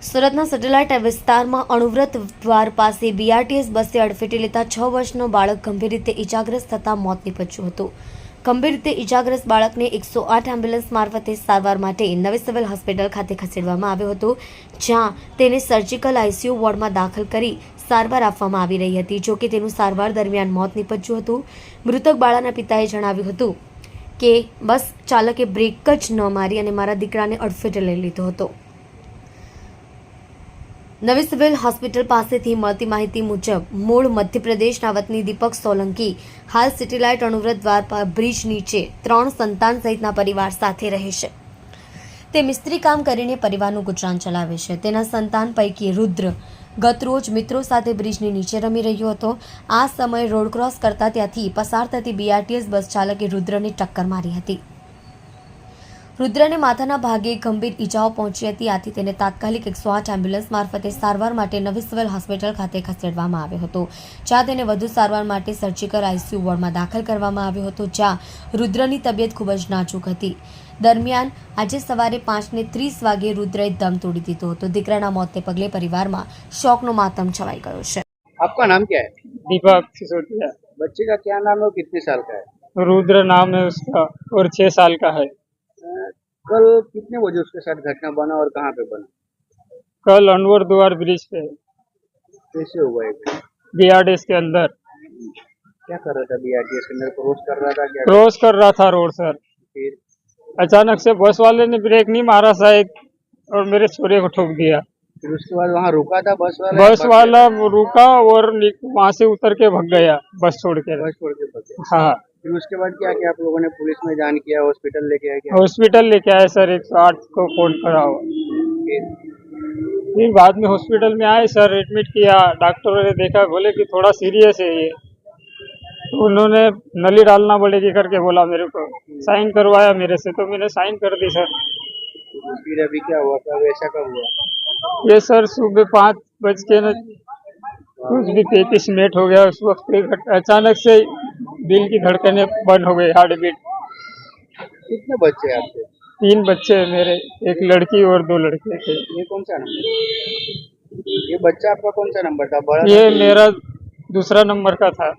સુરતના સેટેલાઇટ વિસ્તારમાં અણુવ્રત દ્વાર પાસે બીઆરટીએસ બસે અડફેટે લેતા 6 વર્ષનો બાળક ગંભીર રીતે ઇજાગ્રસ્ત થતા મોત નીપજ્યું હતું। ગંભીર રીતે ઇજાગ્રસ્ત બાળકને 108 એમ્બ્યુલન્સ મારફતે સારવાર માટે નવી સિવિલ હોસ્પિટલ ખાતે ખસેડવામાં આવ્યો હતો, જ્યાં તેને સર્જિકલ આઈસીયુ વોર્ડમાં દાખલ કરી સારવાર આપવામાં આવી રહી હતી। જોકે તેનું સારવાર દરમિયાન મોત નીપજ્યું હતું। મૃતક બાળકના પિતાએ જણાવ્યું હતું કે બસ ચાલકે બ્રેક જ ન મારી અને મારા દીકરાને અડફેટે લઈ લીધો હતો। નવી સિવિલ હોસ્પિટલ પાસેથી મળતી માહિતી મુજબ મૂળ મધ્યપ્રદેશના વતની દીપક સોલંકી હાલ સેટેલાઇટ અણુવ્રત દ્વાર પર બ્રિજ નીચે 3 સંતાન સહિતના પરિવાર સાથે રહે છે। તે મિસ્ત્રી કામ કરીને પરિવારનું ગુજરાન ચલાવે છે। તેના સંતાન પૈકી રુદ્ર ગતરોજ મિત્રો સાથે બ્રિજની નીચે રમી રહ્યો હતો। આ સમયે રોડ ક્રોસ કરતા ત્યાંથી પસાર થતી બીઆરટીએસ બસ ચાલકે રુદ્રને ટક્કર મારી હતી। રુદ્રને માથાના ભાગે ગંભીર ઈજાઓ પહોંચી હતી, આથી તેને તાત્કાલિક 108 એમ્બ્યુલન્સ મારફતે સારવાર માટે નવી સિવિલ હોસ્પિટલ ખાતે ખસેડવામાં આવ્યો હતો, જ્યાં તેને વધુ સારવાર માટે સર્જિકલ આઈસીયુ વોર્ડમાં દાખલ કરવામાં આવ્યો હતો, જ્યાં રુદ્રની તબિયત ખૂબ જ નાજુક હતી। દરમિયાન આજે સવારે 5:30 વાગે રુદ્રએ દમ તોડી દીધો હતો। દીકરાના મોતને પગલે પરિવારમાં શોકનો માતમ છવાઈ ગયો છે। आपका नाम क्या है? दीपक सिसोदिया। बच्चे का क्या नाम है और कितने साल का है? रुद्र नाम है उसका और 6 साल का है। कल कितने बजे उसके साथ घटना बना और कहाँ पे बना? कल अनवर द्वार ब्रिज पे कैसे हुआ ये? बीआरटीएस के अंदर क्या कर रहा था? बीआरटीएस के अंदर क्रॉस कर रहा था क्या? क्रॉस कर रहा था रोड सर। फिर अचानक से बस वाले ने ब्रेक नहीं मारा शायद और मेरे छोरे को ठोक दिया। उसके बाद वहाँ रुका था बस वाला? बस वाला रुका और वहाँ से उतर के भाग गया बस छोड़ के। बस छोड़ के भाग गया। हाँ, फिर उसके बाद क्या किया आप लोगों ने? पुलिस में जान किया, हॉस्पिटल लेके आए क्या? हॉस्पिटल लेके आए सर, 108 को फोन करा हुआ। फिर बाद में हॉस्पिटल में आए सर, एडमिट किया। डॉक्टरों ने देखा, बोले कि थोड़ा सीरियस है ये, तो उन्होंने नली डालना पड़ेगी करके बोला मेरे को। साइन करवाया मेरे से, तो मैंने साइन कर दी सर। फिर अभी क्या हुआ? कब ऐसा कब हुआ? ये सर सुबह 5:35 हो गया। उस वक्त अचानक से दिल की धड़कनें बंद हो गई, हार्ट बीट। कितने बच्चे हैं आपके? 3 बच्चे हैं मेरे, एक लड़की और 2 लड़के थे। ये कौन सा नंबर? ये बच्चा आपका कौन सा नंबर था? बड़ा ये मेरा दूसरा नंबर का था।